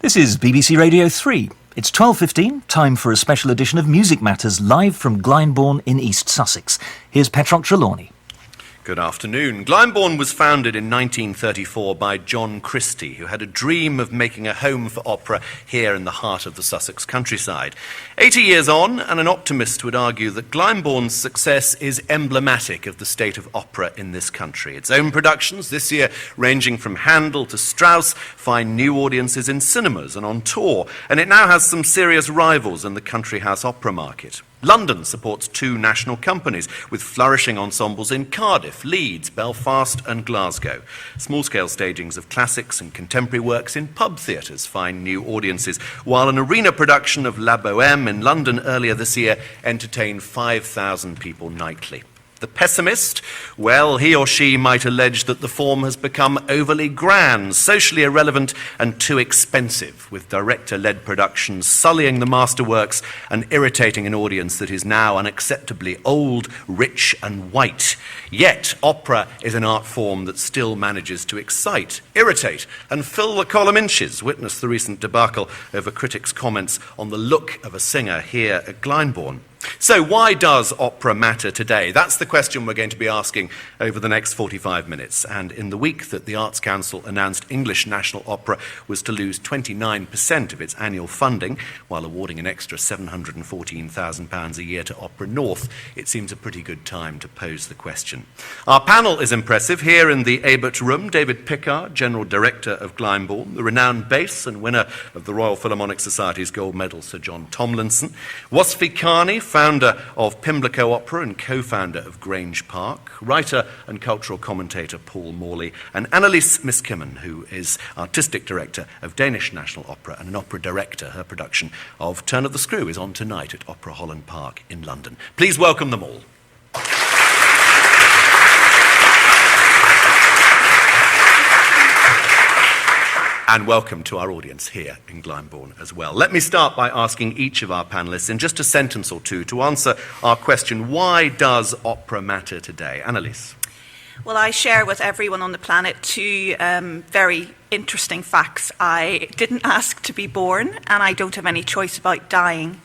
This is BBC Radio 3. It's 12:15, time for a special edition of Music Matters live from Glyndebourne in East Sussex. Here's Petroc Trelawny. Good afternoon. Glyndebourne was founded in 1934 by John Christie, who had a dream of making a home for opera here in the heart of the Sussex countryside. 80 years on, and an optimist would argue that Glyndebourne's success is emblematic of the state of opera in this country. Its own productions, this year ranging from Handel to Strauss, find new audiences in cinemas and on tour, and it now has some serious rivals in the country house opera market. London supports two national companies with flourishing ensembles in Cardiff, Leeds, Belfast and Glasgow. Small-scale stagings of classics and contemporary works in pub theatres find new audiences, while an arena production of La Bohème in London earlier this year entertained 5,000 people nightly. The pessimist, well, he or she might allege that the form has become overly grand, socially irrelevant and too expensive, with director-led productions sullying the masterworks and irritating an audience that is now unacceptably old, rich and white. Yet, opera is an art form that still manages to excite, irritate and fill the column inches. Witness the recent debacle over critics' comments on the look of a singer here at Glyndebourne. So why does opera matter today? That's the question we're going to be asking over the next 45 minutes. And in the week that the Arts Council announced English National Opera was to lose 29% of its annual funding, while awarding an extra £714,000 a year to Opera North, it seems a pretty good time to pose the question. Our panel is impressive. Here in the Abert Room, David Pickard, General Director of Glyndebourne, the renowned bass and winner of the Royal Philharmonic Society's Gold Medal, Sir John Tomlinson, Wasfi Kani, founder of Pimlico Opera and co-founder of Grange Park, writer and cultural commentator Paul Morley, and Annilese Miskimmon, who is artistic director of Danish National Opera and an opera director. Her production of Turn of the Screw is on tonight at Opera Holland Park in London. Please welcome them all. And welcome to our audience here in Glyndebourne as well. Let me start by asking each of our panellists in just a sentence or two to answer our question, why does opera matter today? Annilese. Well, I share with everyone on the planet two very interesting facts. I didn't ask to be born, and I don't have any choice about dying.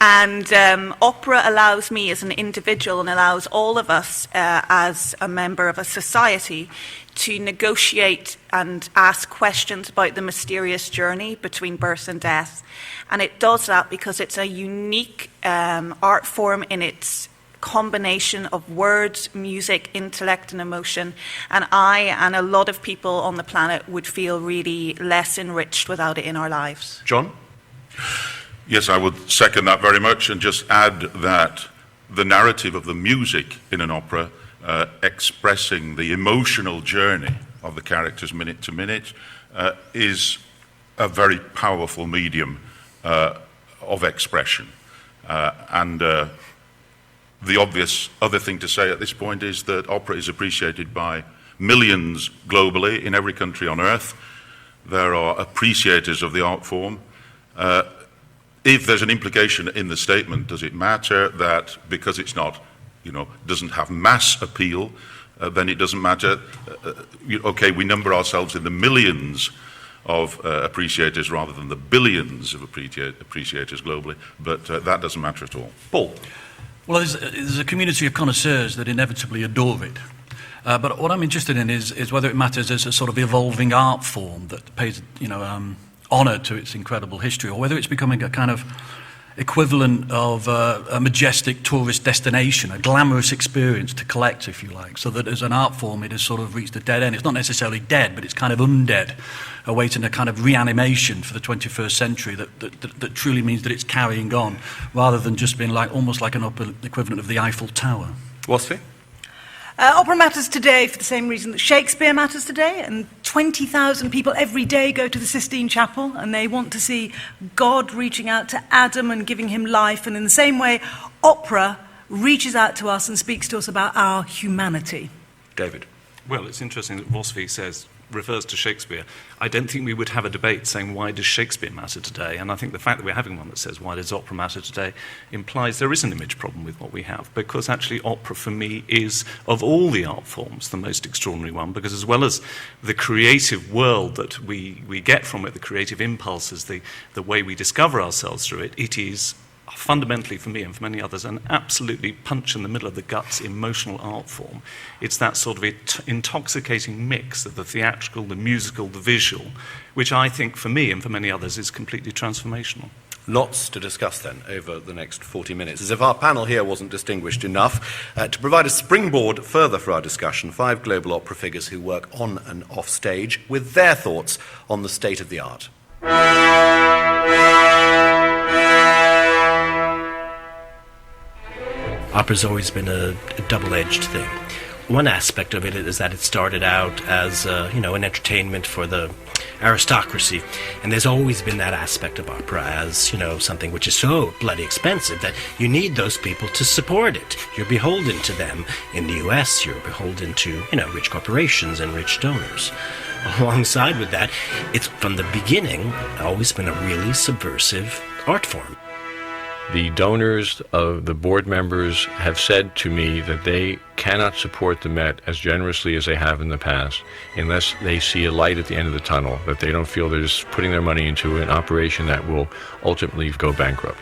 And opera allows me as an individual and allows all of us as a member of a society to negotiate and ask questions about the mysterious journey between birth and death. And it does that because it's a unique art form in its combination of words, music, intellect and emotion. And I and a lot of people on the planet would feel really less enriched without it in our lives. John? Yes, I would second that very much and just add that the narrative of the music in an opera expressing the emotional journey of the characters minute to minute is a very powerful medium of expression. The obvious other thing to say at this point is that opera is appreciated by millions globally in every country on earth. There are appreciators of the art form. If there's an implication in the statement, does it matter that because it's not, doesn't have mass appeal, then it doesn't matter. Okay, we number ourselves in the millions of appreciators rather than the billions of appreciators globally, but that doesn't matter at all. Paul? Well, there's a community of connoisseurs that inevitably adore it. But what I'm interested in is whether it matters as a sort of evolving art form that pays, honour to its incredible history, or whether it's becoming a kind of equivalent of a majestic tourist destination, a glamorous experience to collect, if you like, so that as an art form it has sort of reached a dead end. It's not necessarily dead, but it's kind of undead, awaiting a kind of reanimation for the 21st century that truly means that it's carrying on, rather than just being almost like an equivalent of the Eiffel Tower. Wasfi? Opera matters today for the same reason that Shakespeare matters today, and 20,000 people every day go to the Sistine Chapel and they want to see God reaching out to Adam and giving him life, and in the same way, opera reaches out to us and speaks to us about our humanity. David? Well, it's interesting that Wasfi says refers to Shakespeare, I don't think we would have a debate saying, why does Shakespeare matter today? And I think the fact that we're having one that says, why does opera matter today, implies there is an image problem with what we have, because actually opera for me is, of all the art forms, the most extraordinary one, because as well as the creative world that we get from it, the creative impulses, the way we discover ourselves through it, it is fundamentally for me and for many others an absolutely punch in the middle of the guts emotional art form. It's that sort of intoxicating mix of the theatrical, the musical, the visual, which I think for me and for many others is completely transformational. Lots to discuss then over the next 40 minutes. As if our panel here wasn't distinguished enough, to provide a springboard further for our discussion, 5 global opera figures who work on and off stage with their thoughts on the state of the art. Opera's always been a double-edged thing. One aspect of it is that it started out as, an entertainment for the aristocracy, and there's always been that aspect of opera as, something which is so bloody expensive that you need those people to support it. You're beholden to them. In the US, you're beholden to, rich corporations and rich donors. Alongside with that, it's from the beginning always been a really subversive art form. The donors of the board members have said to me that they cannot support the Met as generously as they have in the past unless they see a light at the end of the tunnel, that they don't feel they're just putting their money into an operation that will ultimately go bankrupt.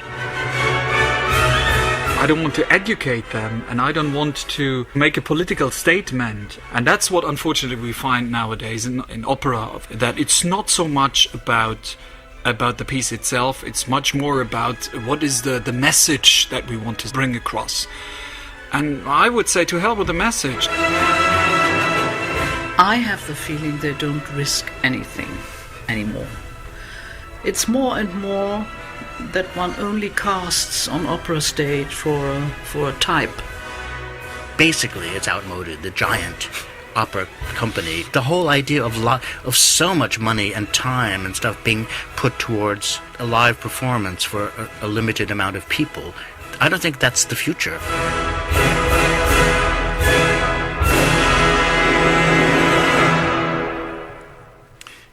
I don't want to educate them, and I don't want to make a political statement. And that's what unfortunately we find nowadays in opera, that it's not so much about the piece itself, it's much more about what is the message that we want to bring across. And I would say to hell with the message. I have the feeling they don't risk anything anymore. It's more and more that one only casts on opera stage for a type. Basically, it's outmoded, the giant opera company. The whole idea of so much money and time and stuff being put towards a live performance for a limited amount of people, I don't think that's the future.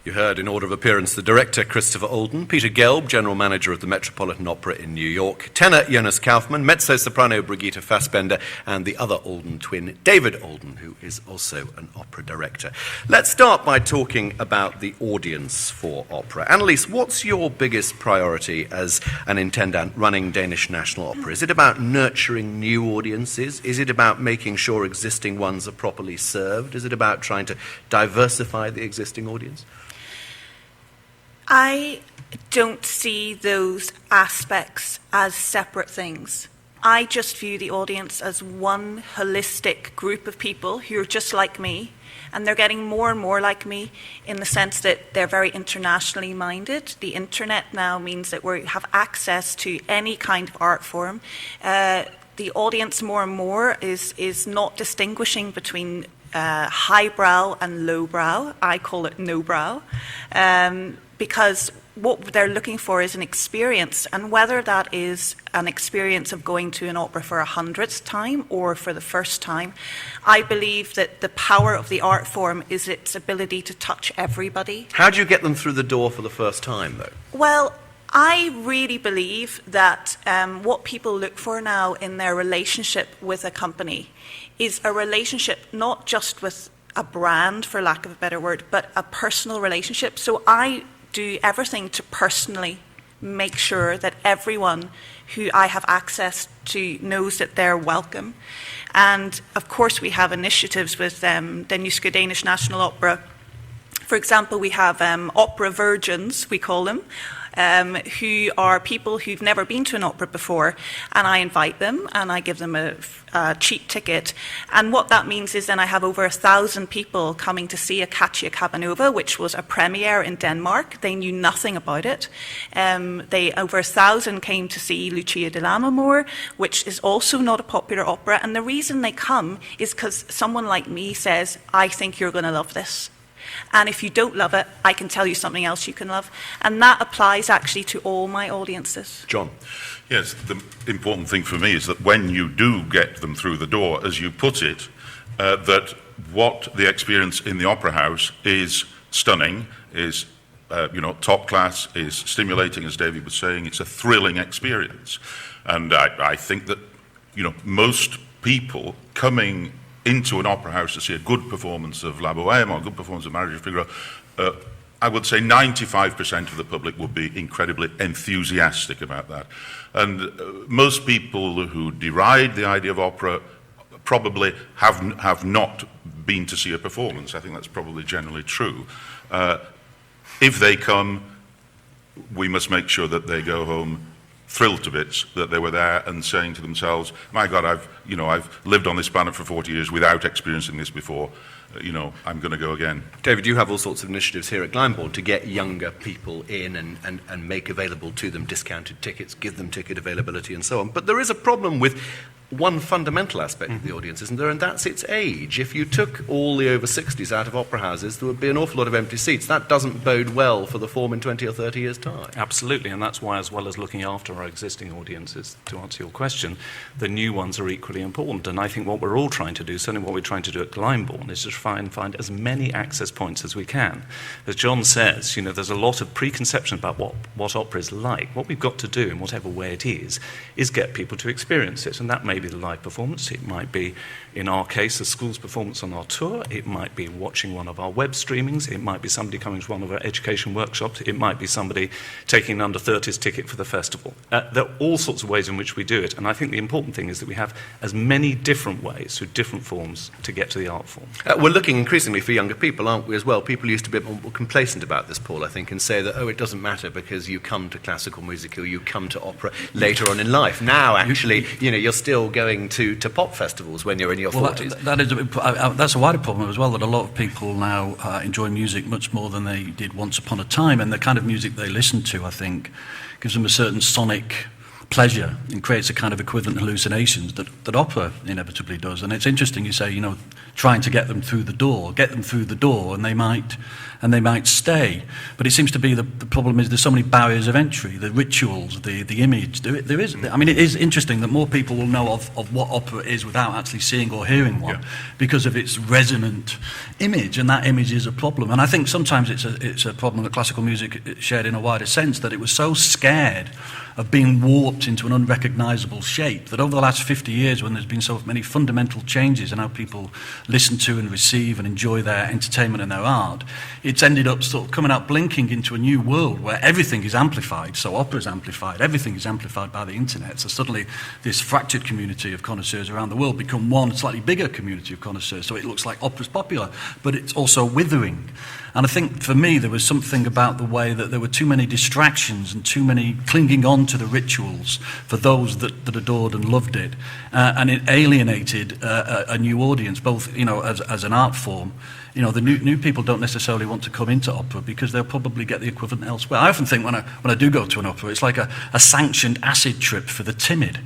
You heard in order of appearance the director Christopher Alden, Peter Gelb, general manager of the Metropolitan Opera in New York, tenor Jonas Kaufmann, mezzo-soprano Brigitte Fassbender, and the other Alden twin, David Alden, who is also an opera director. Let's start by talking about the audience for opera. Annilese, what's your biggest priority as an intendant running Danish National Opera? Is it about nurturing new audiences? Is it about making sure existing ones are properly served? Is it about trying to diversify the existing audience? I don't see those aspects as separate things. I just view the audience as one holistic group of people who are just like me, and they're getting more and more like me in the sense that they're very internationally minded. The internet now means that we have access to any kind of art form. The audience more and more is not distinguishing between highbrow and lowbrow. I call it no-brow. Because what they're looking for is an experience, and whether that is an experience of going to an opera for 100th time or for the first time, I believe that the power of the art form is its ability to touch everybody. How do you get them through the door for the first time, though? Well, I really believe that what people look for now in their relationship with a company is a relationship not just with a brand, for lack of a better word, but a personal relationship. So I do everything to personally make sure that everyone who I have access to knows that they're welcome. And of course we have initiatives with Den Jyske Danish National Opera. For example, we have opera virgins, we call them, who are people who've never been to an opera before, and I invite them and I give them a cheap ticket. And what that means is then I have over 1,000 people coming to see Akacia Cabanova, which was a premiere in Denmark. They knew nothing about it. Over 1,000 came to see Lucia di Lammermoor, which is also not a popular opera. And the reason they come is because someone like me says, I think you're going to love this. And if you don't love it, I can tell you something else you can love. And that applies actually to all my audiences. John. Yes, the important thing for me is that when you do get them through the door, as you put it, that what the experience in the Opera House is stunning, is top class, is stimulating, as David was saying. It's a thrilling experience. And I think that, most people coming into an opera house to see a good performance of La Bohème or a good performance of Marriage of Figaro, I would say 95% of the public would be incredibly enthusiastic about that. And most people who deride the idea of opera probably have not been to see a performance. I think that's probably generally true. If they come, we must make sure that they go home thrilled to bits that they were there and saying to themselves, my God, I've lived on this planet for 40 years without experiencing this before. I'm going to go again. David, you have all sorts of initiatives here at Glyndebourne to get younger people in and make available to them discounted tickets, give them ticket availability and so on. But there is a problem with one fundamental aspect of the audience, isn't there? And that's its age. If you took all the over 60s out of opera houses, there would be an awful lot of empty seats. That doesn't bode well for the form in 20 or 30 years' time. Absolutely, and that's why, as well as looking after our existing audiences, to answer your question, the new ones are equally important. And I think what we're all trying to do, certainly what we're trying to do at Glyndebourne, is to try and find as many access points as we can. As John says, there's a lot of preconception about what opera is like. What we've got to do, in whatever way it is get people to experience it, and that may be the live performance, it might be, in our case, a school's performance on our tour, it might be watching one of our web streamings, it might be somebody coming to one of our education workshops, it might be somebody taking an under-30s ticket for the festival. There are all sorts of ways in which we do it, and I think the important thing is that we have as many different ways, through different forms, to get to the art form. We're looking increasingly for younger people, aren't we, as well? People used to be a bit more complacent about this, Paul, I think, and say that, it doesn't matter because you come to classical music or you come to opera later on in life. Now, actually, you're still going to pop festivals when you're in your 40s. That's a wider problem as well, that a lot of people now enjoy music much more than they did once upon a time, and the kind of music they listen to, I think, gives them a certain sonic pleasure and creates a kind of equivalent hallucinations that opera inevitably does. And it's interesting, you say, trying to get them through the door, and they might stay. But it seems to be the problem is there's so many barriers of entry, the rituals, the image. There is. I mean, it is interesting that more people will know of what opera is without actually seeing or hearing one, because of its resonant image, and that image is a problem. And I think sometimes it's a problem that classical music shared in a wider sense, that it was so scared of being warped into an unrecognisable shape that over the last 50 years, when there's been so many fundamental changes in how people listen to and receive and enjoy their entertainment and their art, it's ended up sort of coming out blinking into a new world where everything is amplified. So opera is amplified, everything is amplified by the internet. So suddenly this fractured community of connoisseurs around the world become one slightly bigger community of connoisseurs. So it looks like opera's popular, but it's also withering. And I think for me there was something about the way that there were too many distractions and too many clinging on to the rituals for those that adored and loved it, and it alienated a new audience, both as an art form. The new people don't necessarily want to come into opera because they'll probably get the equivalent elsewhere. I often think when I do go to an opera, it's like a sanctioned acid trip for the timid.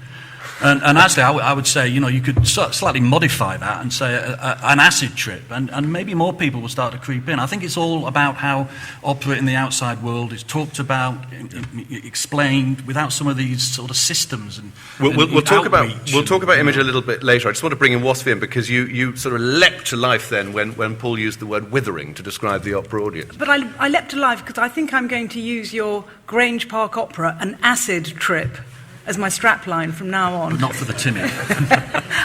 And actually, I would say, you could slightly modify that and say an acid trip, and maybe more people will start to creep in. I think it's all about how opera in the outside world is talked about, explained, without some of these sort of systems. We'll talk about image a little bit later. I just want to bring in Wasfi in, because you sort of leapt to life then when Paul used the word withering to describe the opera audience. But I leapt to life because I think I'm going to use your Grange Park Opera, an acid trip, as my strapline from now on. But not for the timid.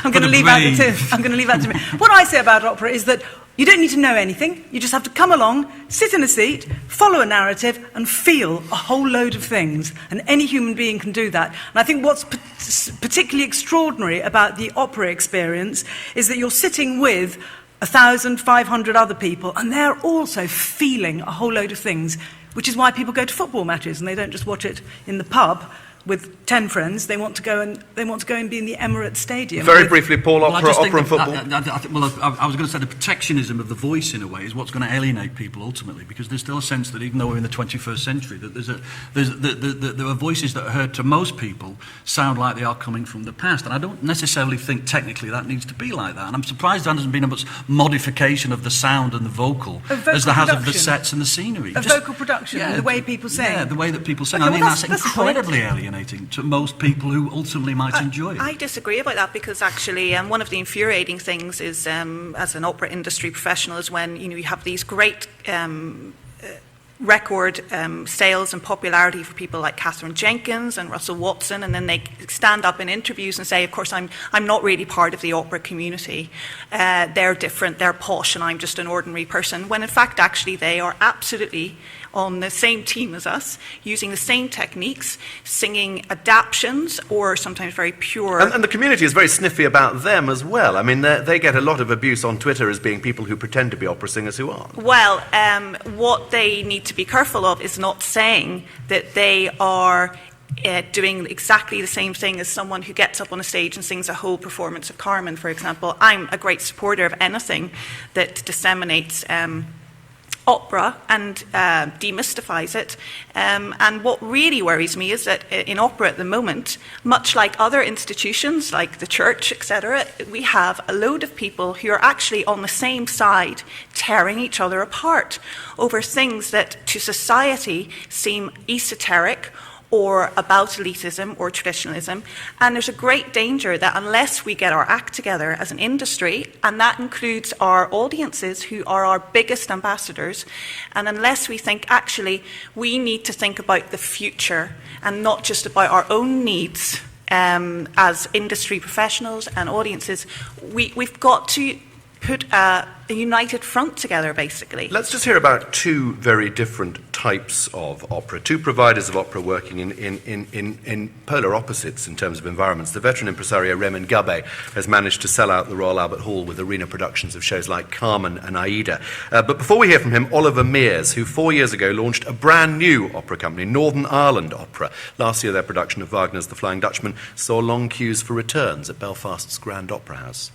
I'm going to leave out the timid. What I say about opera is that you don't need to know anything. You just have to come along, sit in a seat, follow a narrative, and feel a whole load of things. And any human being can do that. And I think what's particularly extraordinary about the opera experience is that you're sitting with 1,500 other people, and they're also feeling a whole load of things, which is why people go to football matches, and they don't just watch it in the pub with 10 friends. They want to go and be in the Emirates Stadium. Very briefly, Paul, opera and football. I was going to say the protectionism of the voice, in a way, is what's going to alienate people ultimately, because there's still a sense that even though we're in the 21st century, that there are voices that are heard to most people sound like they are coming from the past, and I don't necessarily think technically that needs to be like that. And I'm surprised there hasn't been as much modification of the sound and the vocal as there has of the sets and the scenery. Vocal production, the way people sing. Yeah, the way that people sing. I mean, that's incredibly alienating. alienating to most people who ultimately might enjoy it. I disagree about that, because actually one of the infuriating things is, as an opera industry professional, is when you have these great record sales and popularity for people like Catherine Jenkins and Russell Watson, and then they stand up in interviews and say, of course, I'm not really part of the opera community. They're different, they're posh, and I'm just an ordinary person, when in fact, actually, they are absolutely on the same team as us, using the same techniques, singing adaptions, or sometimes very pure. And the community is very sniffy about them as well. I mean, they get a lot of abuse on Twitter as being people who pretend to be opera singers who aren't. Well, what they need to be careful of is not saying that they are doing exactly the same thing as someone who gets up on a stage and sings a whole performance of Carmen, for example. I'm a great supporter of anything that disseminates opera and demystifies it. And what really worries me is that in opera at the moment, much like other institutions like the church, etc., we have a load of people who are actually on the same side, tearing each other apart over things that to society seem esoteric or about elitism or traditionalism. And there's a great danger that unless we get our act together as an industry, and that includes our audiences who are our biggest ambassadors, and unless we think actually we need to think about the future and not just about our own needs as industry professionals and audiences, we've got to put a united front together, basically. Let's just hear about two very different types of opera, two providers of opera working in polar opposites in terms of environments. The veteran impresario Raymond Gabay has managed to sell out the Royal Albert Hall with arena productions of shows like Carmen and Aida. But before we hear from him, Oliver Mears, who 4 years ago launched a brand new opera company, Northern Ireland Opera. Last year, their production of Wagner's The Flying Dutchman saw long queues for returns at Belfast's Grand Opera House.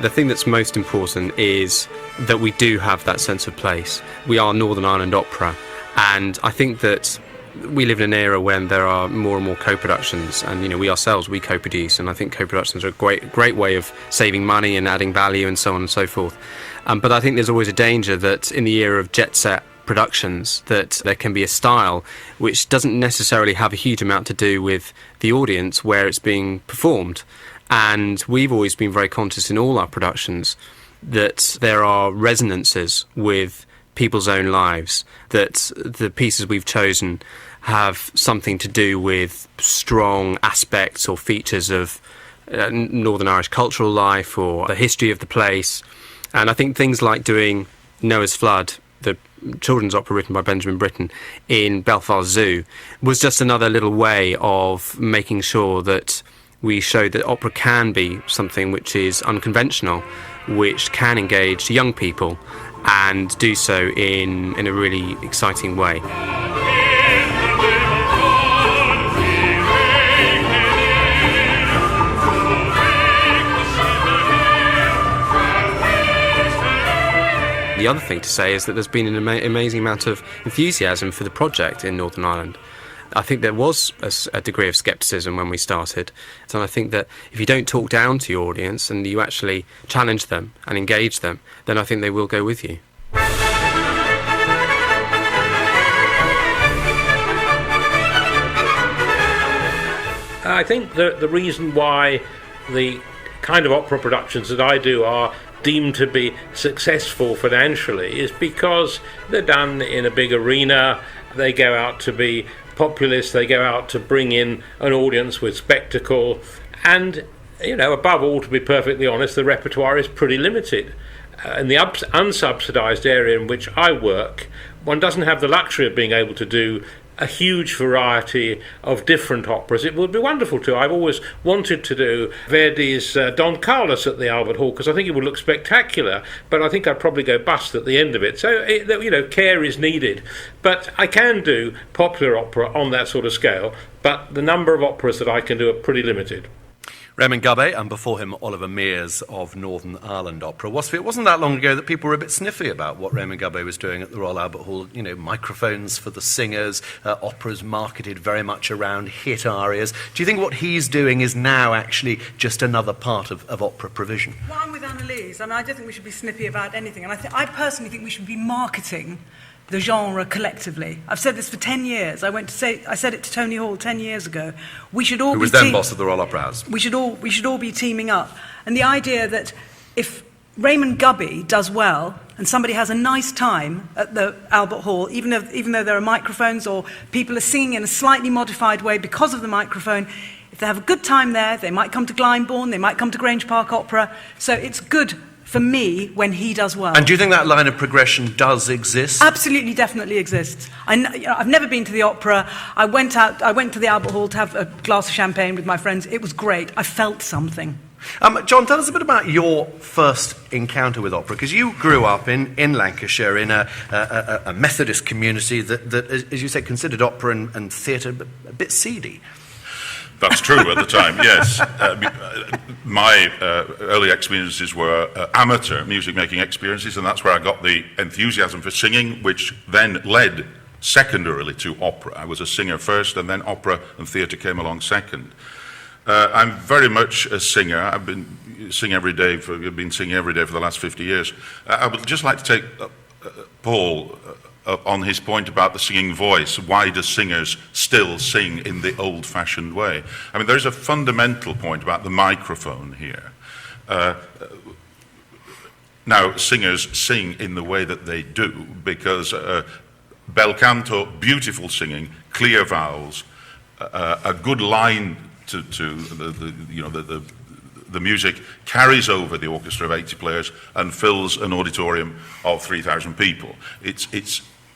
The thing that's most important is that we do have that sense of place. We are Northern Ireland Opera, and I think that we live in an era when there are more and more co-productions, and we ourselves, we co-produce, and I think co-productions are a great way of saving money and adding value and so on and so forth. But I think there's always a danger that in the era of jet set productions that there can be a style which doesn't necessarily have a huge amount to do with the audience where it's being performed. And we've always been very conscious in all our productions that there are resonances with people's own lives, that the pieces we've chosen have something to do with strong aspects or features of Northern Irish cultural life or the history of the place. And I think things like doing Noah's Flood, the children's opera written by Benjamin Britten, in Belfast Zoo, was just another little way of making sure that we showed that opera can be something which is unconventional, which can engage young people and do so in a really exciting way. The other thing to say is that there's been an amazing amount of enthusiasm for the project in Northern Ireland. I think there was a degree of scepticism when we started, and I think that if you don't talk down to your audience and you actually challenge them and engage them, then I think they will go with you. I think the reason why the kind of opera productions that I do are deemed to be successful financially is because they're done in a big arena. They go out to be populist, they go out to bring in an audience with spectacle, and above all, to be perfectly honest, the repertoire is pretty limited. In the unsubsidised area in which I work, one doesn't have the luxury of being able to do a huge variety of different operas. It would be wonderful to. I've always wanted to do Verdi's Don Carlos at the Albert Hall because I think it would look spectacular, but I think I'd probably go bust at the end of it. So, care is needed. But I can do popular opera on that sort of scale, but the number of operas that I can do are pretty limited. Raymond Gubbe, and before him Oliver Mears of Northern Ireland Opera. Wasfi, it wasn't that long ago that people were a bit sniffy about what Raymond Gubbe was doing at the Royal Albert Hall. You know, microphones for the singers, operas marketed very much around hit arias. Do you think what he's doing is now actually just another part of opera provision? Well, I'm with Annilese. I don't think we should be snippy about anything. And I personally think we should be marketing the genre collectively. I've said this for 10 years. I said it to Tony Hall 10 years ago. We should all Who was then boss of the Royal Opera House. We should all be teaming up. And the idea that if Raymond Gubbe does well and somebody has a nice time at the Albert Hall, even though there are microphones or people are singing in a slightly modified way because of the microphone, if they have a good time there, they might come to Glyndebourne, they might come to Grange Park Opera. So it's good for me when he does well. And do you think that line of progression does exist? Absolutely, definitely exists. I've never been to the opera. I went to the Albert Hall to have a glass of champagne with my friends. It was great. I felt something. John, tell us a bit about your first encounter with opera, because you grew up in Lancashire in a Methodist community that, as you say, considered opera and theatre a bit seedy. That's true at the time, yes. My early experiences were amateur music-making experiences, and that's where I got the enthusiasm for singing, which then led secondarily to opera. I was a singer first, and then opera and theatre came along second. I'm very much a singer. I've been singing every day for the last 50 years. I would just like to take Paul on his point about the singing voice. Why do singers still sing in the old-fashioned way? I mean, there's a fundamental point about the microphone here. Now, singers sing in the way that they do because bel canto, beautiful singing, clear vowels, a good line to the music carries over the orchestra of 80 players and fills an auditorium of 3,000 people.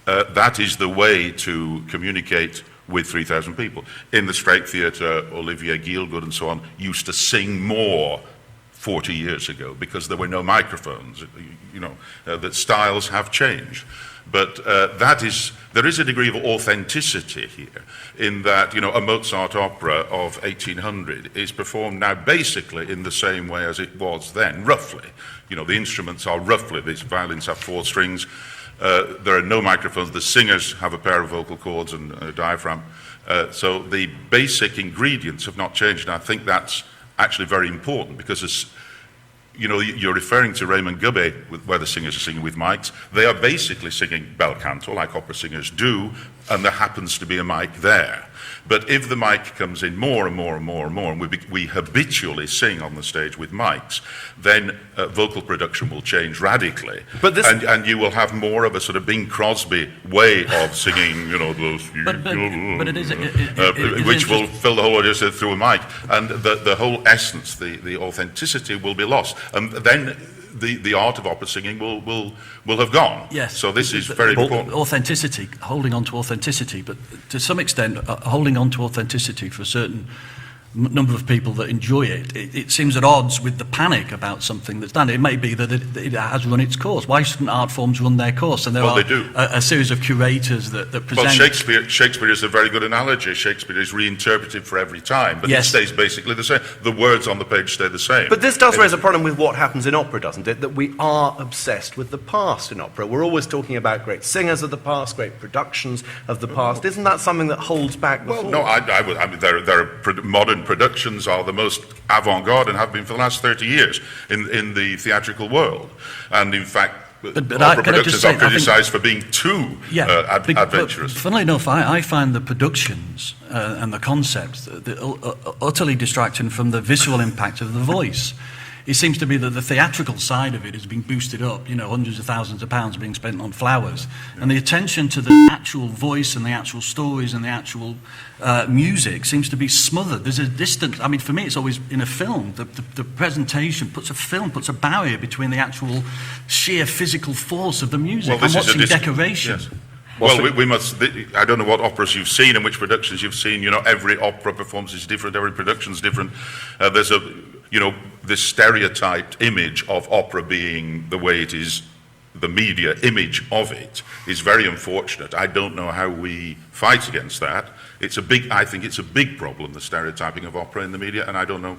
That is the way to communicate with 3,000 people. In the Straight Theatre, Olivier Gielgud and so on used to sing more 40 years ago because there were no microphones. That styles have changed. But there is a degree of authenticity here in that, a Mozart opera of 1800 is performed now basically in the same way as it was then, roughly. The instruments are roughly, these violins have 4 strings, there are no microphones, the singers have a pair of vocal cords and a diaphragm. So the basic ingredients have not changed, and I think that's actually very important because you're referring to Raymond Gubbe, where the singers are singing with mics. They are basically singing bel canto, like opera singers do, and there happens to be a mic there. But if the mic comes in more and more and more and more, and we habitually sing on the stage with mics, then vocal production will change radically. And you will have more of a sort of Bing Crosby way of singing, which will fill the whole audience through a mic. And the whole essence, the authenticity will be lost. And then the art of opera singing will have gone. Yes. So this is very important. Authenticity, holding on to authenticity, but to some extent, holding on to authenticity for a certain number of people that enjoy it, it seems at odds with the panic about something that's done. It may be that it has run its course. Why shouldn't art forms run their course? And there are a series of curators that present... Well, Shakespeare is a very good analogy. Shakespeare is reinterpreted for every time, but it stays basically the same. The words on the page stay the same. But this does raise a problem with what happens in opera, doesn't it? That we are obsessed with the past in opera. We're always talking about great singers of the past, great productions of the past. Isn't that something that holds back the form? No, I mean, there are modern productions are the most avant-garde and have been for the last 30 years in the theatrical world. And in fact, opera productions are criticised for being too adventurous. But funnily enough, I find the productions and the concepts utterly distracting from the visual impact of the voice. It seems to be that the theatrical side of it is being boosted up, hundreds of thousands of pounds being spent on flowers. And the attention to the actual voice and the actual stories and the actual music seems to be smothered. There's a distance. I mean, for me, it's always in a film. The presentation puts a barrier between the actual sheer physical force of the music and watching decoration. Yes. Well, we must. I don't know what operas you've seen and which productions you've seen. Every opera performance is different. Every production is different. There's this stereotyped image of opera being the way it is. The media image of it is very unfortunate. I don't know how we fight against that. I think it's a big problem, the stereotyping of opera in the media, and I don't know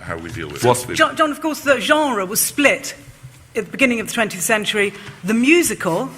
how we deal with it. John, of course, the genre was split at the beginning of the 20th century. The musical,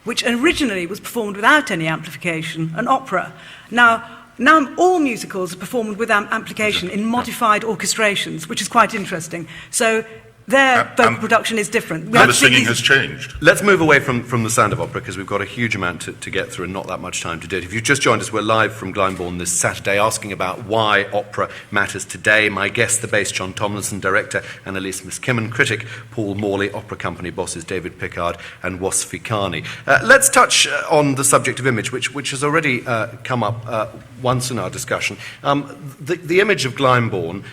which originally was performed without any amplification, and opera. Now all musicals are performed with amplification in modified orchestrations, which is quite interesting. So their vocal production is different. And the singing has changed. Let's move away from the sound of opera, because we've got a huge amount to get through and not that much time to do it. If you've just joined us, we're live from Glyndebourne this Saturday, asking about why opera matters today. My guest, the bass John Tomlinson, director Annilese Miskimmon, critic Paul Morley, opera company bosses David Rickard and Wasfi Kani. Let's touch on the subject of image, which has already come up once in our discussion. The image of Glyndebourne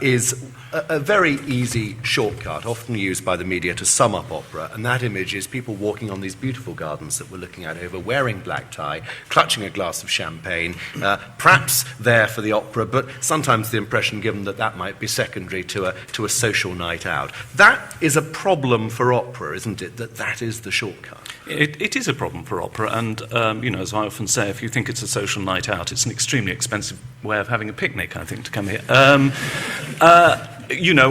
is a very easy shortcut, often used by the media to sum up opera, and that image is people walking on these beautiful gardens that we're looking at over, wearing black tie, clutching a glass of champagne, perhaps there for the opera, but sometimes the impression given that might be secondary to a social night out. That is a problem for opera, isn't it, that is the shortcut? It is a problem for opera, and as I often say, if you think it's a social night out, it's an extremely expensive way of having a picnic, I think, to come here.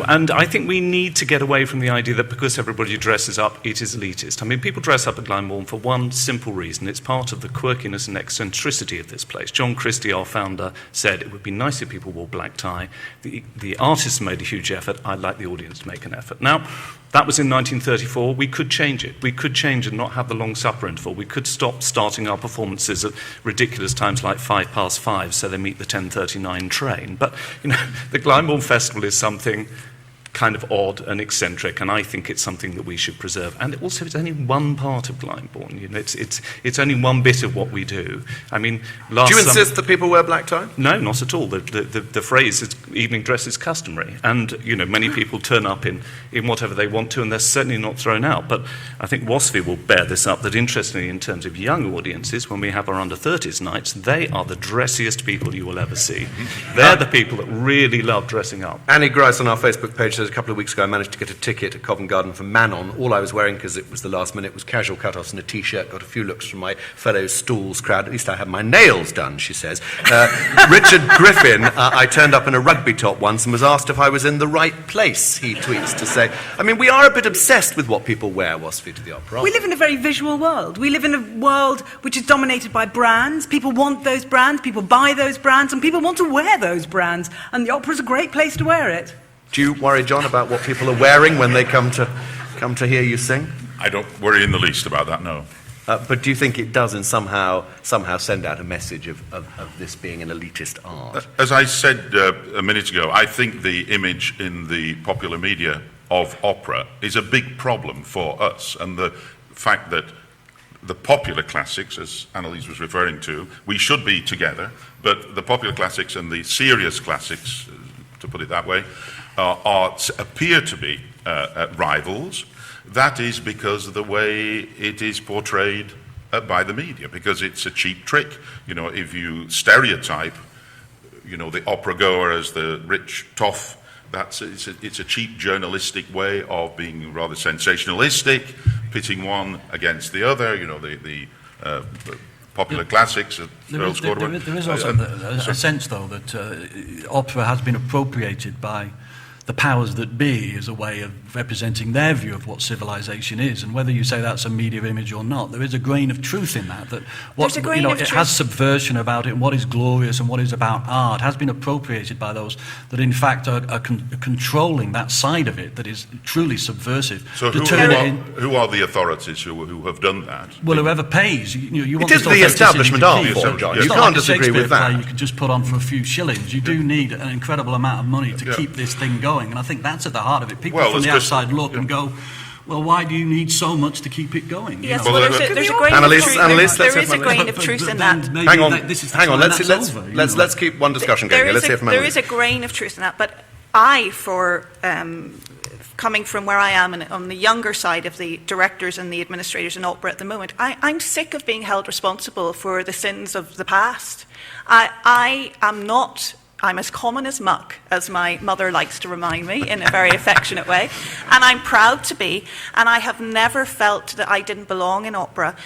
And I think we need to get away from the idea that because everybody dresses up, it is elitist. I mean, people dress up at Glyndebourne for one simple reason. It's part of the quirkiness and eccentricity of this place. John Christie, our founder, said it would be nice if people wore black tie. The artists made a huge effort. I'd like the audience to make an effort. Now, that was in 1934. We could change it. We could change and not have the long supper interval. We could stop starting our performances at ridiculous times like 5:05 so they meet the 10:39 train. But, the Glyndebourne Festival is something kind of odd and eccentric, and I think it's something that we should preserve. And also, it's only one part of Glyndebourne. It's only one bit of what we do. I mean, do you insist that people wear black tie? No, not at all. The phrase is evening dress is customary, and many people turn up in whatever they want to, and they're certainly not thrown out. But I think Wasfi will bear this up. That interestingly, in terms of young audiences, when we have our under-30s nights, they are the dressiest people you will ever see. They're the people that really love dressing up. Annie Grice on our Facebook page says, a couple of weeks ago I managed to get a ticket at Covent Garden for Manon. All I was wearing, because it was the last minute, was casual cut-offs and a T-shirt. Got a few looks from my fellow Stools crowd. At least I had my nails done, she says. Richard Griffin, I turned up in a rugby top once and was asked if I was in the right place, he tweets to say. I mean, we are a bit obsessed with what people wear, Wasfi, to the opera. We live in a very visual world. We live in a world which is dominated by brands. People want those brands, people buy those brands, and people want to wear those brands. And the opera's a great place to wear it. Do you worry, John, about what people are wearing when they come to hear you sing? I don't worry in the least about that, no. But do you think it does and somehow send out a message of this being an elitist art? As I said a minute ago, I think the image in the popular media of opera is a big problem for us, and the fact that the popular classics, as Annilese was referring to, we should be together, but the popular classics and the serious classics, to put it that way, appear to be rivals. That is because of the way it is portrayed by the media, because it's a cheap trick. If you stereotype, the opera goer as the rich toff, it's a cheap journalistic way of being rather sensationalistic, pitting one against the other. The popular classics. There is also a sense, though, that opera has been appropriated by the powers that be as a way of representing their view of what civilization is, and whether you say that's a media image or not, there is a grain of truth in that. It has subversion about it, and what is glorious and what is about art has been appropriated by those that in fact are controlling that side of it that is truly subversive. So who are the authorities who have done that? Well, whoever pays. You want it is the establishment art form, John. You can't disagree with that. You can just put on for a few shillings. You do need an incredible amount of money to keep this thing going. And I think that's at the heart of it. People from the outside look and go, well, why do you need so much to keep it going? Yes, well, there's a grain of truth in that. Hang on. Let's keep one discussion going. Let's hear from Annilese. There is a grain of truth in that, but coming from where I am on the younger side of the directors and the administrators in opera at the moment, I'm sick of being held responsible for the sins of the past. I'm as common as muck, as my mother likes to remind me in a very affectionate way, and I'm proud to be, and I have never felt that I didn't belong in opera.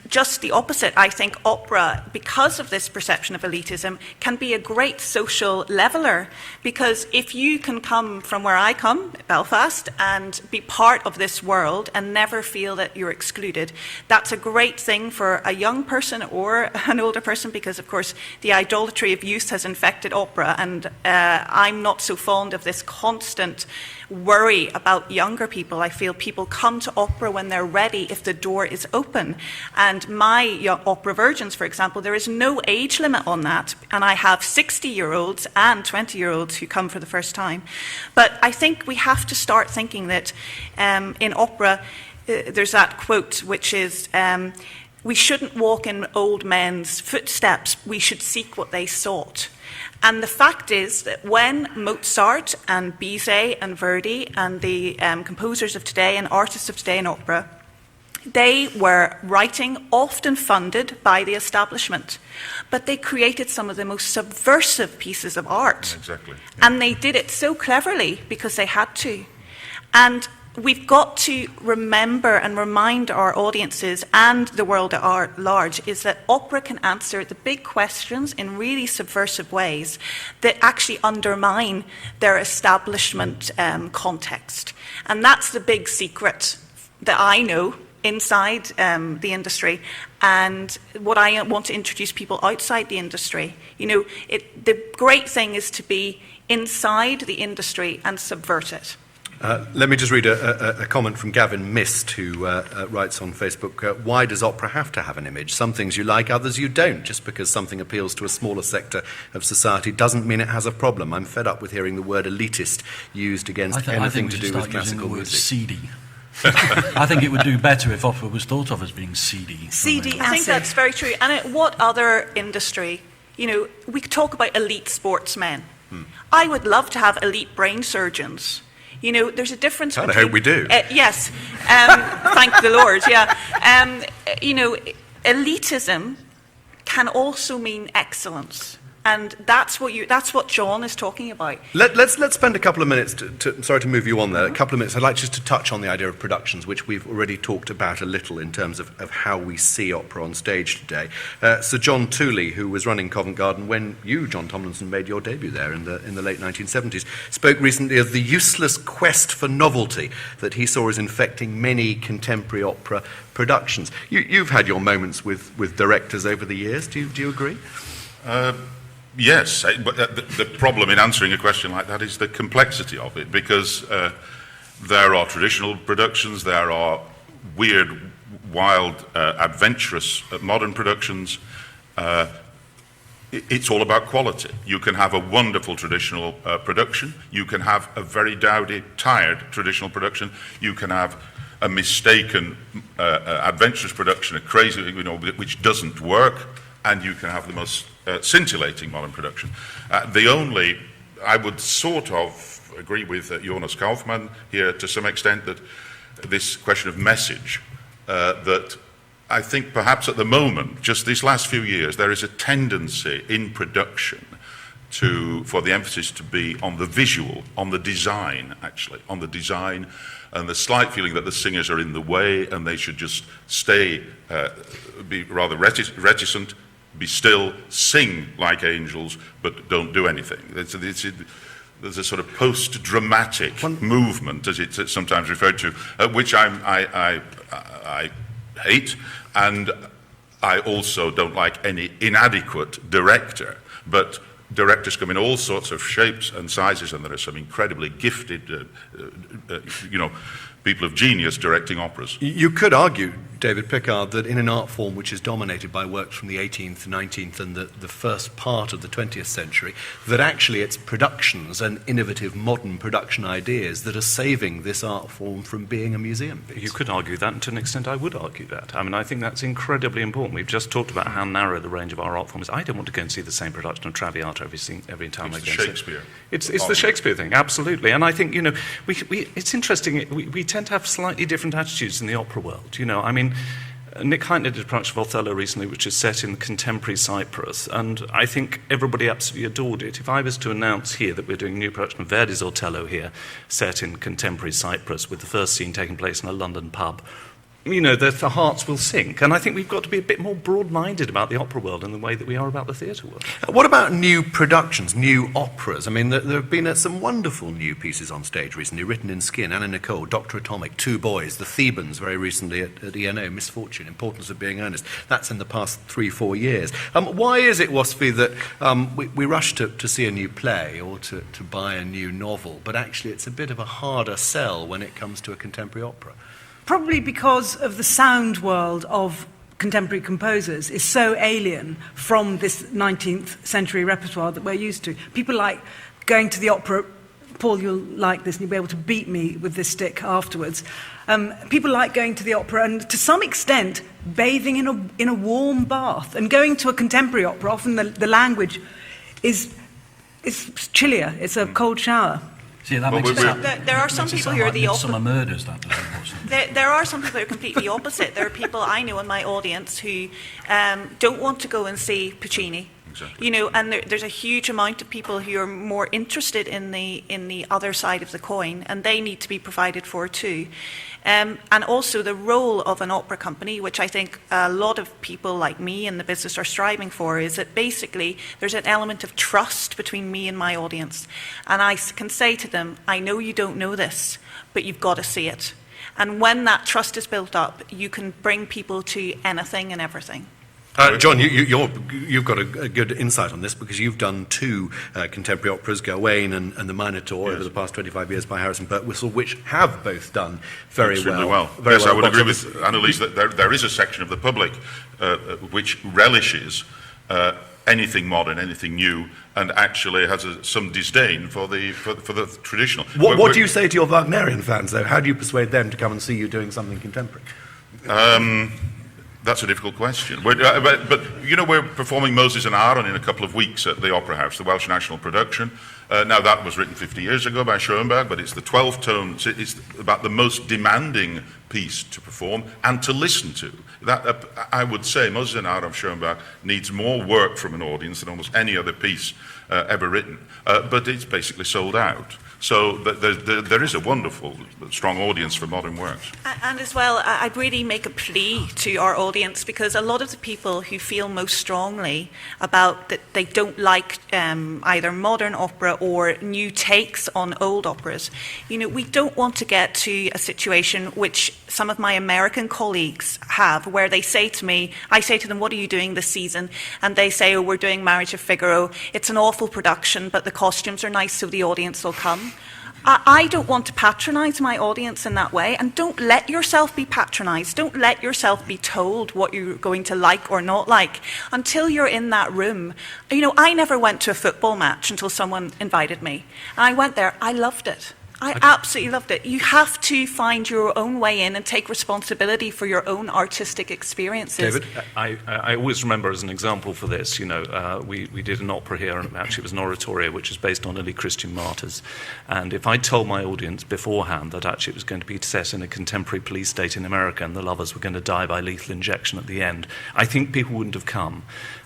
Just the opposite. I think opera, because of this perception of elitism, can be a great social leveller, because if you can come from where I come, Belfast, and be part of this world and never feel that you're excluded, that's a great thing for a young person or an older person, because of course the idolatry of youth has infected opera, and I'm not so fond of this constant worry about younger people. I feel people come to opera when they're ready if the door is open, and my young opera virgins, for example, there is no age limit on that, and I have 60-year-olds and 20-year-olds who come for the first time. But I think we have to start thinking that in opera there's that quote which is we shouldn't walk in old men's footsteps, we should seek what they sought. And the fact is that when Mozart and Bizet and Verdi and the composers of today and artists of today in opera, they were writing often funded by the establishment, but they created some of the most subversive pieces of art. Exactly. Yeah. And they did it so cleverly because they had to. And we've got to remember and remind our audiences and the world at large is that opera can answer the big questions in really subversive ways that actually undermine their establishment context. And that's the big secret that I know inside the industry, and what I want to introduce people outside the industry. You know, the great thing is to be inside the industry and subvert it. Let me just read a comment from Gavin Mist, who writes on Facebook, why does opera have to have an image? Some things you like, others you don't. Just because something appeals to a smaller sector of society doesn't mean it has a problem. I'm fed up with hearing the word elitist used against anything to do with classical music. Seedy. I think it would do better if opera was thought of as being seedy. Seedy, I think that's very true. And what other industry, you know, we could talk about elite sportsmen. I would love to have elite brain surgeons. You know, there's a difference between... I hope we do. Yes. Thank the Lord, yeah. You know, elitism can also mean excellence. And that's what John is talking about. Let's spend a couple of minutes, sorry to move you on there, a couple of minutes. I'd like just to touch on the idea of productions, which we've already talked about a little in terms of how we see opera on stage today. Sir John Tooley, who was running Covent Garden when you, John Tomlinson, made your debut there in the late 1970s, spoke recently of the useless quest for novelty that he saw as infecting many contemporary opera productions. You've had your moments with directors over the years. Do you agree? Yes, but the problem in answering a question like that is the complexity of it, because there are traditional productions, there are weird, wild, adventurous modern productions. It's all about quality. You can have a wonderful traditional production, you can have a very dowdy, tired traditional production, you can have a mistaken adventurous production, a crazy, you know, which doesn't work, and you can have the most scintillating modern production. I would sort of agree with Jonas Kaufmann here to some extent, that this question of message, that I think perhaps at the moment, just these last few years, there is a tendency in production for the emphasis to be on the visual, on the design, actually, on the design, and the slight feeling that the singers are in the way and they should just stay, be rather reticent, be still, sing like angels, but don't do anything. There's a sort of post-dramatic movement, as it's sometimes referred to, which I hate, and I also don't like any inadequate director. But directors come in all sorts of shapes and sizes, and there are some incredibly gifted, people of genius directing operas. You could argue, David Pickard, that in an art form which is dominated by works from the 18th, 19th and the first part of the 20th century, that actually it's productions and innovative modern production ideas that are saving this art form from being a museum piece. You could argue that, and to an extent I would argue that. I mean, I think that's incredibly important. We've just talked about how narrow the range of our art form is. I don't want to go and see the same production of Traviata every time I go. It's Shakespeare. It's the Shakespeare thing, absolutely. And I think, it's interesting, we tend to have slightly different attitudes in the opera world. I mean, Nick Hytner did a production of Othello recently, which is set in contemporary Cyprus, and I think everybody absolutely adored it. If I was to announce here that we're doing a new production of Verdi's Othello here, set in contemporary Cyprus, with the first scene taking place in a London pub, the hearts will sink. And I think we've got to be a bit more broad-minded about the opera world in the way that we are about the theatre world. What about new productions, new operas? I mean, there have been some wonderful new pieces on stage recently, written in skin. Anna Nicole, Dr. Atomic, Two Boys, The Thebans, very recently at ENO, Misfortune, Importance of Being Earnest. That's in the past 3-4 years. Why is it, Wasfi, that we rush to see a new play or to buy a new novel, but actually it's a bit of a harder sell when it comes to a contemporary opera? Probably because of the sound world of contemporary composers is so alien from this 19th century repertoire that we're used to. People like going to the opera. Paul, you'll like this and you'll be able to beat me with this stick afterwards. People like going to the opera and, to some extent, bathing in a warm bath. And going to a contemporary opera, often the language is chillier. It's a cold shower. See, that makes there are some people who are the opposite. Midsummer Murders, that does, unfortunately. There are some people who are completely opposite. There are people I know in my audience who don't want to go and see Puccini. Exactly. And there's a huge amount of people who are more interested in the other side of the coin, and they need to be provided for too. And also the role of an opera company, which I think a lot of people like me in the business are striving for, is that basically there's an element of trust between me and my audience. And I can say to them, I know you don't know this, but you've got to see it. And when that trust is built up, you can bring people to anything and everything. John, you've got a good insight on this because you've done 2 contemporary operas, Gawain and The Minotaur, over the past 25 years by Harrison Birtwistle, which have both done very well. Yes, I would agree with Annilese that there is a section of the public which relishes anything modern, anything new, and actually has some disdain for the traditional. What do you say to your Wagnerian fans, though? How do you persuade them to come and see you doing something contemporary? That's a difficult question. But we're performing Moses and Aaron in a couple of weeks at the Opera House, the Welsh national production. Now, that was written 50 years ago by Schoenberg, but it's the 12 tones. It's about the most demanding piece to perform and to listen to. That I would say Moses and Aaron of Schoenberg needs more work from an audience than almost any other piece ever written. But it's basically sold out. So there is a wonderful, strong audience for modern works. And as well, I'd really make a plea to our audience, because a lot of the people who feel most strongly about that they don't like either modern opera or new takes on old operas, we don't want to get to a situation which some of my American colleagues have, where I say to them, what are you doing this season? And they say, oh, we're doing Marriage of Figaro. It's an awful production, but the costumes are nice, so the audience will come. I don't want to patronise my audience in that way, and don't let yourself be patronised. Don't let yourself be told what you're going to like or not like until you're in that room. I never went to a football match until someone invited me. And I went there, I loved it. I absolutely loved it. You have to find your own way in and take responsibility for your own artistic experiences. David? I always remember as an example for this, we did an opera here, and actually it was an oratorio which is based on early Christian martyrs. And if I told my audience beforehand that actually it was going to be set in a contemporary police state in America and the lovers were going to die by lethal injection at the end, I think people wouldn't have come.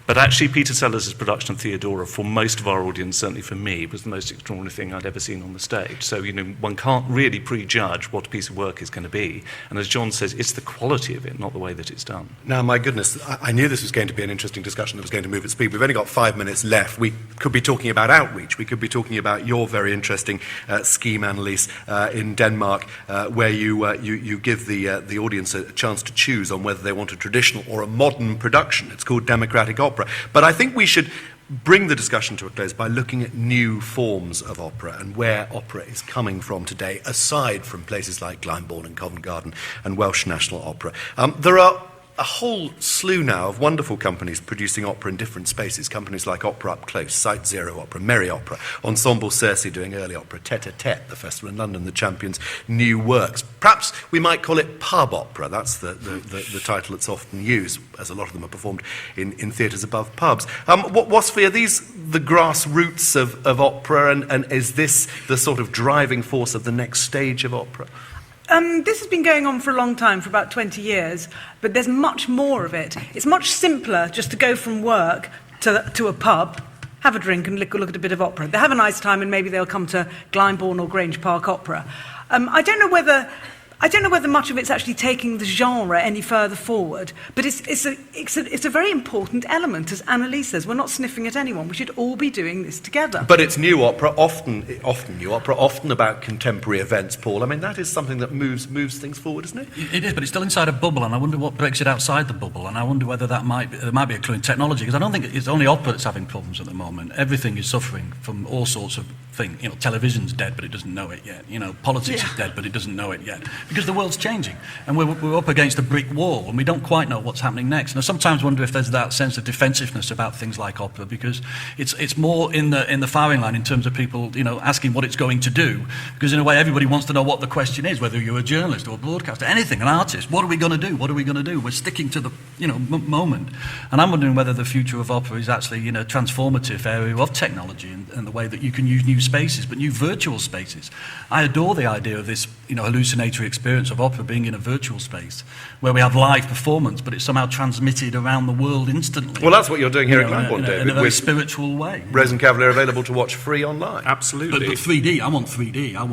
But actually, Peter Sellers' production of Theodora, for most of our audience, certainly for me, was the most extraordinary thing I'd ever seen on the stage. So, one can't really prejudge what a piece of work is going to be. And as John says, it's the quality of it, not the way that it's done. Now, my goodness, I knew this was going to be an interesting discussion that was going to move at speed. We've only got 5 minutes left. We could be talking about outreach. We could be talking about your very interesting scheme, Annilese, in Denmark, where you give the audience a chance to choose on whether they want a traditional or a modern production. It's called Democratic Opera. But I think we should bring the discussion to a close by looking at new forms of opera and where opera is coming from today, aside from places like Glyndebourne and Covent Garden and Welsh National Opera. There are a whole slew now of wonderful companies producing opera in different spaces, companies like Opera Up Close, Site Zero Opera, Merry Opera, Ensemble Circe doing early opera, Tête-à-Tête, the festival in London, the Champions' new works. Perhaps we might call it pub opera. That's the title that's often used, as a lot of them are performed in theatres above pubs. Wasfi, are these the grassroots of opera, and is this the sort of driving force of the next stage of opera? This has been going on for a long time, for about 20 years, but there's much more of it. It's much simpler just to go from work to a pub, have a drink and look at a bit of opera. They have a nice time and maybe they'll come to Glyndebourne or Grange Park Opera. I don't know whether much of it's actually taking the genre any further forward, but it's a very important element, as Annilese says. We're not sniffing at anyone. We should all be doing this together. But it's new opera, often new opera, often about contemporary events, Paul. I mean, that is something that moves things forward, isn't it? It is, but it's still inside a bubble, and I wonder what breaks it outside the bubble, and I wonder whether there might be a clue in technology, because I don't think it's only opera that's having problems at the moment. Everything is suffering from all sorts of things. You know, television's dead, but it doesn't know it yet. You know, politics is dead, but it doesn't know it yet. Because the world's changing, and we're up against a brick wall, and we don't quite know what's happening next. And I sometimes wonder if there's that sense of defensiveness about things like opera, because it's more in the firing line in terms of people, you know, asking what it's going to do. Because in a way, everybody wants to know what the question is, whether you're a journalist or a broadcaster, anything, an artist. What are we going to do? What are we going to do? We're sticking to the moment, and I'm wondering whether the future of opera is actually a transformative area of technology and the way that you can use new spaces, but new virtual spaces. I adore the idea of this hallucinatory experience of opera being in a virtual space where we have live performance, but it's somehow transmitted around the world instantly. Well, that's what you're doing here at Glyndebourne, David. In a very spiritual way. Rose and Cavalier available to watch free online. Absolutely. But 3D, I want 3D. I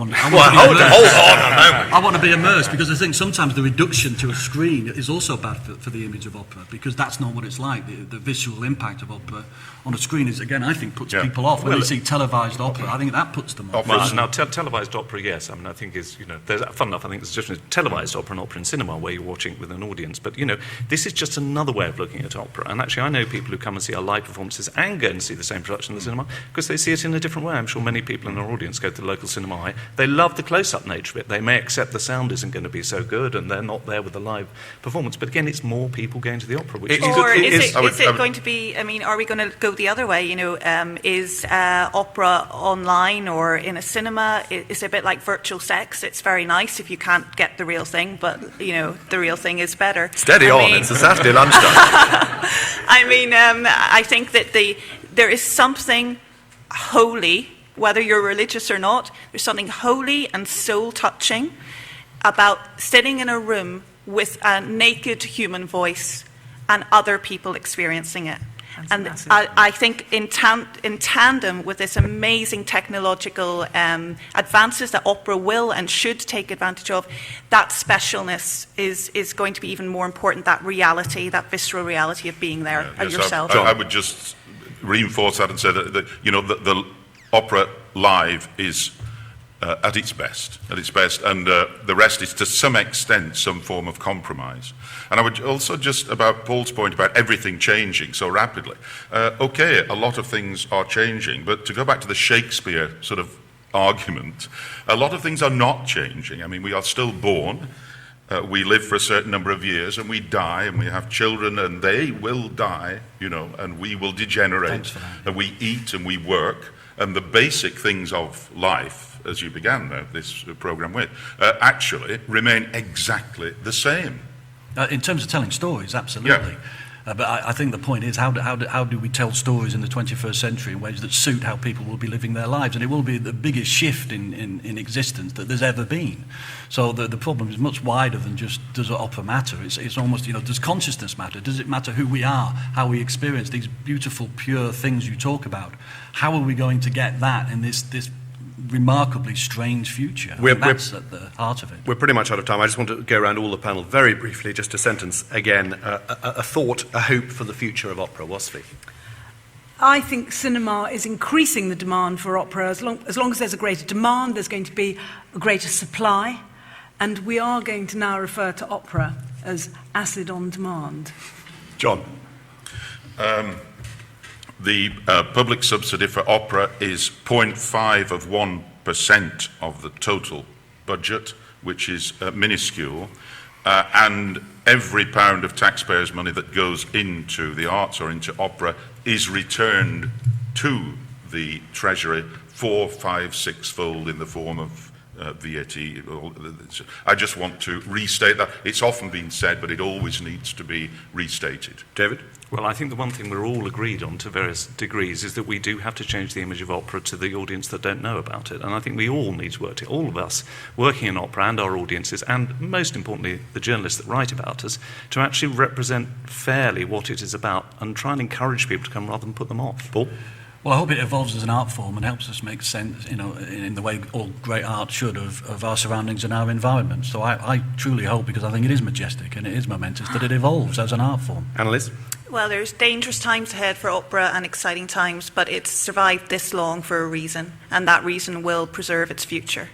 want to be immersed, because I think sometimes the reduction to a screen is also bad for the image of opera, because that's not what it's like. The visual impact of opera on a screen is, again, I think puts people off. When they see televised opera, I think that puts them off. Well, now, televised opera, yes. I mean, I think there's fun enough. I think there's a difference between televised opera and opera in cinema, where you're watching it with an audience. But this is just another way of looking at opera. And actually, I know people who come and see our live performances and go and see the same production in the cinema because they see it in a different way. I'm sure many people in our audience go to the local cinema. They love the close-up nature of it. They may accept the sound isn't going to be so good, and they're not there with the live performance. But again, it's more people going to the opera, which is good. Or is it going to be? I mean, are we going to go the other way? Is opera online or in a cinema? It's a bit like virtual sex. It's very nice if you can't get the real thing, but the real thing is better. Steady on, it's a Saturday lunchtime. I think that there is something holy, whether you're religious or not, there's something holy and soul-touching about sitting in a room with a naked human voice and other people experiencing it. And I think in tandem with this amazing technological advances that opera will and should take advantage of, that specialness is going to be even more important, that reality, that visceral reality of being there yourself. I would just reinforce that and say that the opera live is at its best, and the rest is to some extent some form of compromise. And I would also just, about Paul's point about everything changing so rapidly, okay, a lot of things are changing, but to go back to the Shakespeare sort of argument, a lot of things are not changing. I mean, we are still born, we live for a certain number of years, and we die, and we have children, and they will die, and we will degenerate, and we eat and we work, and the basic things of life, as you began this programme with, actually remain exactly the same. In terms of telling stories, absolutely. Yeah. But I think the point is, how do we tell stories in the 21st century in ways that suit how people will be living their lives? And it will be the biggest shift in existence that there's ever been. So the problem is much wider than just, does opera matter? It's almost, does consciousness matter? Does it matter who we are, how we experience these beautiful, pure things you talk about? How are we going to get that in this remarkably strange future? That's at the heart of it. We're pretty much out of time. I just want to go around all the panel very briefly, just a sentence again, a thought, a hope for the future of opera. Wasfi. I think cinema is increasing the demand for opera. As long as there's a greater demand, there's going to be a greater supply, and we are going to now refer to opera as acid on demand. John. The public subsidy for opera is 0.5 of 1% of the total budget, which is minuscule, and every pound of taxpayers' money that goes into the arts or into opera is returned to the Treasury 4, 5, 6-fold in the form of VAT. I just want to restate that. It's often been said, but it always needs to be restated. David? Well, I think the one thing we're all agreed on to various degrees is that we do have to change the image of opera to the audience that don't know about it. And I think we all need to work to all of us working in opera and our audiences, and most importantly, the journalists that write about us, to actually represent fairly what it is about and try and encourage people to come rather than put them off. Paul? Well, I hope it evolves as an art form and helps us make sense, in the way all great art should, of our surroundings and our environment. So I truly hope, because I think it is majestic and it is momentous, that it evolves as an art form. Annilese? Well, there's dangerous times ahead for opera and exciting times, but it's survived this long for a reason, and that reason will preserve its future.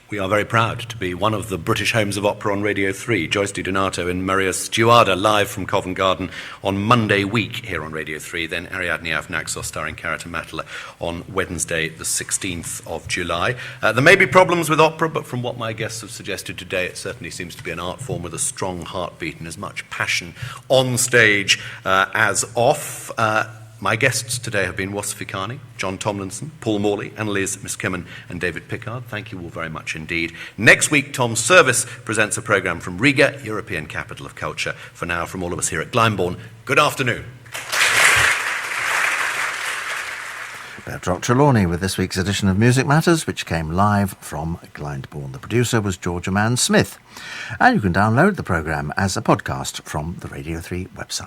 We are very proud to be one of the British homes of opera on Radio 3. Joyce DiDonato and Maria Stuarda live from Covent Garden on Monday week here on Radio 3. Then Ariadne of Naxos starring Carita Matala on Wednesday the 16th of July. There may be problems with opera, but from what my guests have suggested today, it certainly seems to be an art form with a strong heartbeat and as much passion on stage as off. My guests today have been Wasfi Kani, John Tomlinson, Paul Morley, Annilese, Miskimmon and David Pickard. Thank you all very much indeed. Next week, Tom Service presents a programme from Riga, European Capital of Culture. For now, from all of us here at Glyndebourne, good afternoon. Petroc Trelawny with this week's edition of Music Matters, which came live from Glyndebourne. The producer was Georgia Mann Smith. And you can download the programme as a podcast from the Radio 3 website.